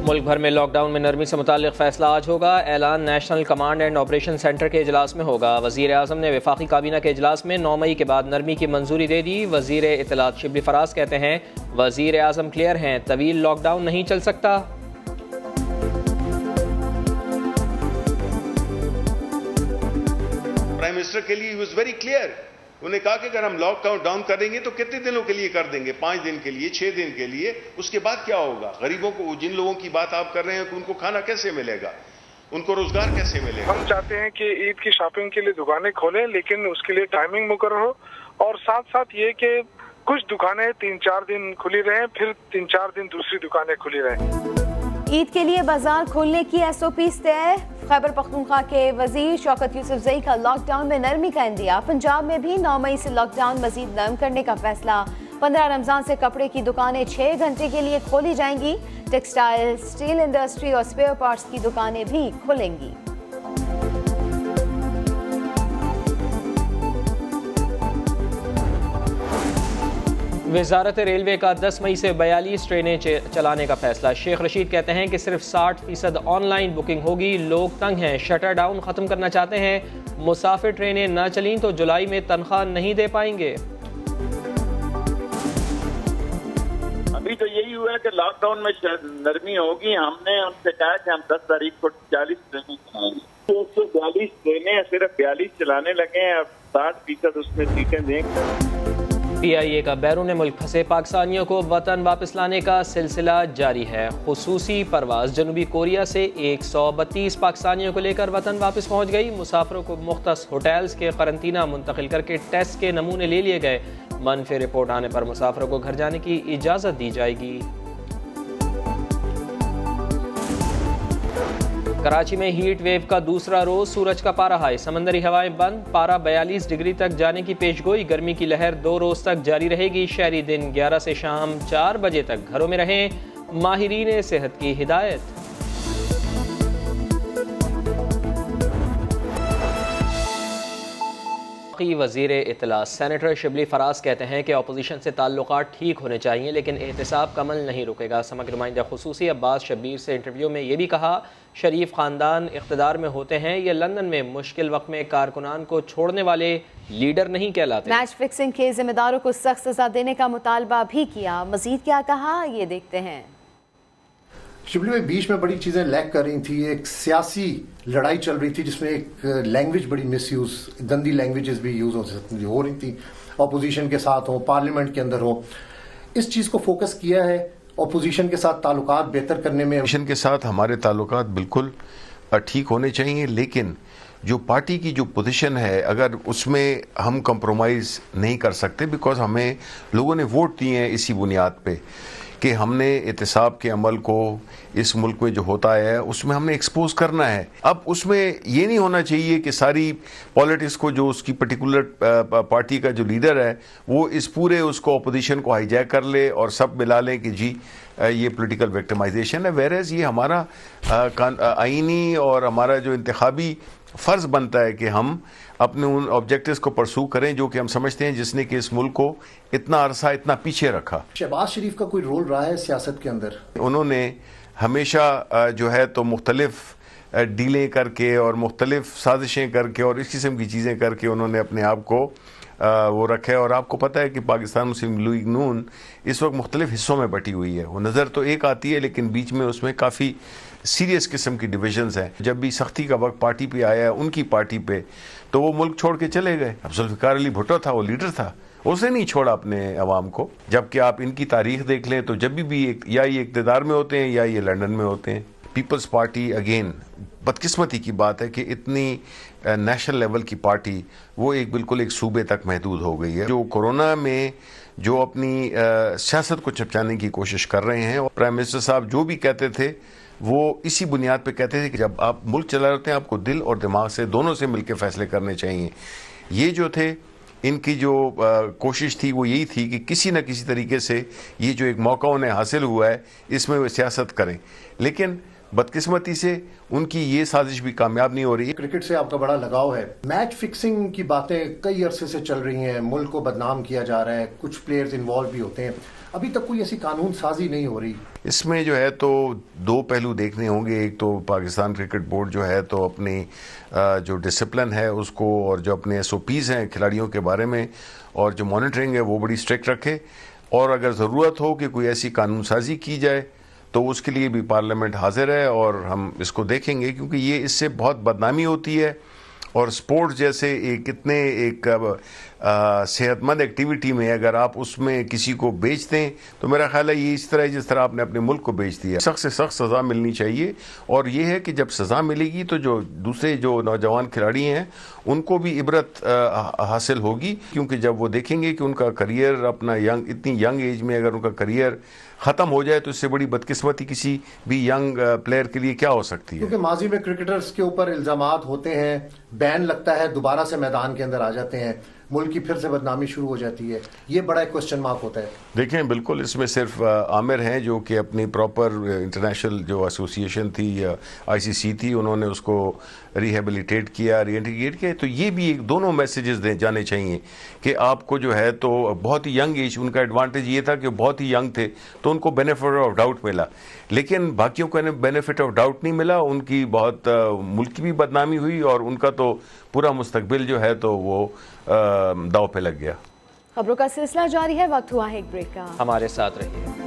मुल्क भर में लॉकडाउन में नरमी से मुताल्लिक फैसला आज होगा। ऐलान national command and operation centre के इजलास में होगा। वज़ीर आज़म ने वफाकी काबीना के इजलास में 9 मई के बाद नरमी की मंजूरी दे दी। वज़ीर इत्तलात शिबली फराज कहते हैं वज़ीर आज़म क्लियर हैं, तवील लॉकडाउन नहीं चल सकता। प्राइम मिनिस्टर के लिए ही वाज वेरी क्लियर। उन्होंने कहा कि अगर हम लॉकडाउन डाउन करेंगे तो कितने दिनों के लिए कर देंगे, 5 दिन के लिए, 6 दिन के लिए, उसके बाद क्या होगा? गरीबों को, जिन लोगों की बात आप कर रहे हैं, उनको खाना कैसे मिलेगा, उनको रोजगार कैसे मिलेगा? हम चाहते हैं कि ईद की शॉपिंग के लिए दुकानें खोलें, लेकिन उसके लिए टाइमिंग मुकर्रर हो और साथ साथ ये कि कुछ दुकानें 3-4 दिन खुली रहें, फिर 3-4 दिन दूसरी दुकानें खुली रहें। ईद के लिए बाजार खोलने की SOP तय। खैबर पख्तूनख्वा के वजीर शौकत यूसुफजई का लॉकडाउन में नरमी का इंदिया। पंजाब में भी 9 मई से लॉकडाउन मजीद नरम करने का फैसला। 15 रमजान से कपड़े की दुकानें 6 घंटे के लिए खोली जाएंगी। टेक्सटाइल, स्टील इंडस्ट्री और स्पेयर पार्ट्स की दुकानें भी खुलेंगी। वजारत रेलवे का 10 मई से 42 ट्रेनें चलाने का फैसला। शेख रशीद कहते हैं कि सिर्फ 60% ऑनलाइन बुकिंग होगी। लोग तंग हैं, शटर डाउन ख़त्म करना चाहते हैं। मुसाफिर ट्रेनें ना चलीं तो जुलाई में तनख्वाह नहीं दे पाएंगे। अभी तो यही हुआ है कि लॉकडाउन में नरमी होगी। हमने उनसे कहा कि हम 10 तारीख को 40 ट्रेनें चलाएंगे। 42 ट्रेनें सिर्फ 42 चलाने लगे हैं। अब 60% उसमें सीटें देंगे। PIA का बैरून मुल्क फंसे पाकिस्तानियों को वतन वापस लाने का सिलसिला जारी है। खुसूसी परवाज जनूबी कोरिया से 132 पाकिस्तानियों को लेकर वतन वापस पहुंच गई। मुसाफिरों को मुख्तस होटल्स के करंतना मुंतकिल करके टेस्ट के नमूने ले लिए गए। मनफी रिपोर्ट आने पर मुसाफिरों को घर जाने की इजाज़त दी जाएगी। कराची में हीट वेव का दूसरा रोज, सूरज का पारा हाई, समंदरी हवाएं बंद, पारा 42 डिग्री तक जाने की पेशगोई। गर्मी की लहर 2 रोज तक जारी रहेगी। शहरी दिन 11 से शाम 4 बजे तक घरों में रहें, माहिरीन सेहत की हिदायत। वज़ीर इत्तलात सेनेटर शिबली फराज कहते हैं कि अपोजिशन से ताल्लुकात ठीक होने चाहिए, लेकिन एहतसाब का अमल नहीं रुकेगा। समग्र नुमाइंदा खुसूसी अब्बास शब्बीर से इंटरव्यू में ये भी कहा, शरीफ ख़ानदान इक़्तिदार में होते हैं, ये लंदन में मुश्किल वक्त में कारकुनान को छोड़ने वाले लीडर नहीं कहलाते। मैच फिक्सिंग के जिम्मेदारों को सख्त सजा देने का मुतालबा भी किया। मजीद क्या कहा, ये देखते हैं। शिबली में बीच में बड़ी चीज़ें लैक कर रही थी। एक सियासी लड़ाई चल रही थी जिसमें एक लैंग्वेज बड़ी मिसयूज, गंदी लैंग्वेजेस भी यूज़ हो रही थी। अपोजिशन के साथ हो, पार्लियामेंट के अंदर हो, इस चीज़ को फोकस किया है। अपोजिशन के साथ ताल्लुकात बेहतर करने में, अपोजिशन के साथ हमारे ताल्लुकात बिल्कुल ठीक होने चाहिए, लेकिन जो पार्टी की जो पोजीशन है अगर उसमें हम कंप्रोमाइज़ नहीं कर सकते, बिकॉज हमें लोगों ने वोट दिए हैं इसी बुनियाद पे कि हमने एहतसाब के अमल को इस मुल्क में जो होता है उसमें हमने एक्सपोज करना है। अब उसमें ये नहीं होना चाहिए कि सारी पॉलिटिक्स को जो उसकी पर्टिकुलर पार्टी का जो लीडर है वो इस पूरे उसको अपोजिशन को हाईजैक कर ले और सब मिला लें कि जी ये पॉलिटिकल विक्टिमाइजेशन है। वेरएज़ ये हमारा आईनी और हमारा जो इंतखाबी फ़र्ज़ बनता है कि हम अपने उन ऑब्जेक्टिव्स को परसू करें जो कि हम समझते हैं जिसने कि इस मुल्क को इतना अरसा इतना पीछे रखा। शहबाज शरीफ का कोई रोल रहा है सियासत के अंदर? उन्होंने हमेशा जो है तो मुख्तलिफ डीलें करके और मुख्तलिफ साजिशें करके और इस किस्म की चीज़ें करके उन्होंने अपने आप को वो रखे। और आपको पता है कि पाकिस्तान मुस्लिम लीग नून इस वक्त मुख्तलिफ हिस्सों में बटी हुई है। वो नज़र तो एक आती है लेकिन बीच में उसमें काफ़ी सीरियस किस्म की डिविजन्स हैं। जब भी सख्ती का वक्त पार्टी पे आया उनकी पार्टी पे तो वो मुल्क छोड़ के चले गए। अब जुल्फ़िकार अली भुट्टो था, वो लीडर था, उसने नहीं छोड़ा अपने अवाम को। जबकि आप इनकी तारीख देख लें तो जब भी या ये इक़्तिदार में होते हैं या ये लंदन में होते हैं। पीपल्स पार्टी अगेन बदकिस्मती की बात है कि इतनी नेशनल लेवल की पार्टी वो बिल्कुल एक सूबे तक महदूद हो गई है। जो कोरोना में जो अपनी सियासत को चपचाने की कोशिश कर रहे हैं, और प्राइम मिनिस्टर साहब जो भी कहते थे वो इसी बुनियाद पे कहते थे कि जब आप मुल्क चला रहे हैं आपको दिल और दिमाग से दोनों से मिलकर फैसले करने चाहिए। ये जो थे इनकी जो कोशिश थी वो यही थी कि किसी न किसी तरीके से ये जो एक मौका उन्हें हासिल हुआ है इसमें वो सियासत करें। लेकिन बदकिस्मती से उनकी ये साजिश भी कामयाब नहीं हो रही। क्रिकेट से आपका बड़ा लगाव है, मैच फिक्सिंग की बातें कई अरसे से चल रही हैं, मुल्क को बदनाम किया जा रहा है, कुछ प्लेयर्स इन्वॉल्व भी होते हैं, अभी तक कोई ऐसी कानून साजी नहीं हो रही। इसमें जो है तो दो पहलू देखने होंगे। एक तो पाकिस्तान क्रिकेट बोर्ड जो है तो अपनी जो डिसिप्लिन है उसको और जो अपने SOPs हैं खिलाड़ियों के बारे में और जो मॉनिटरिंग है वो बड़ी स्ट्रिक्ट रखे, और अगर ज़रूरत हो कि कोई ऐसी कानून साजी की जाए तो उसके लिए भी पार्लियामेंट हाजिर है और हम इसको देखेंगे, क्योंकि ये इससे बहुत बदनामी होती है। और स्पोर्ट्स जैसे एक इतने एक सेहतमंद एक्टिविटी में अगर आप उसमें किसी को बेच दें तो मेरा ख्याल है ये इस तरह जिस तरह आपने अपने मुल्क को बेच दिया। सख्त से सख्त सज़ा मिलनी चाहिए, और ये है कि जब सज़ा मिलेगी तो जो दूसरे जो नौजवान खिलाड़ी हैं उनको भी इबरत हासिल होगी, क्योंकि जब वो देखेंगे कि उनका करियर अपना इतनी यंग एज में अगर उनका करियर ख़त्म हो जाए तो इससे बड़ी बदकिस्मती किसी भी यंग प्लेयर के लिए क्या हो सकती है। क्योंकि माजी में क्रिकेटर्स के ऊपर इल्ज़ामात होते हैं, बैन लगता है, दोबारा से मैदान के अंदर आ जाते हैं, मुल्क की फिर से बदनामी शुरू हो जाती है, ये बड़ा एक क्वेश्चन मार्क होता है। देखें, बिल्कुल इसमें सिर्फ आमिर हैं जो कि अपनी प्रॉपर इंटरनेशनल जो एसोसिएशन थी या ICC थी उन्होंने उसको रिहेबिलिटेट किया, रीइंटीग्रेट किया, तो ये भी एक दोनों मैसेजेस जाने चाहिए कि आपको जो है तो बहुत ही यंग एज, उनका एडवांटेज ये था कि बहुत ही यंग थे तो उनको बेनिफिट ऑफ डाउट मिला, लेकिन बाकियों को बेनिफिट ऑफ डाउट नहीं मिला, उनकी बहुत मुल्क की भी बदनामी हुई और उनका तो पूरा मुस्तकबिल जो है तो वो दाव पे लग गया। खबरों का सिलसिला जारी है, वक्त हुआ है एक ब्रेक का, हमारे साथ रहिए।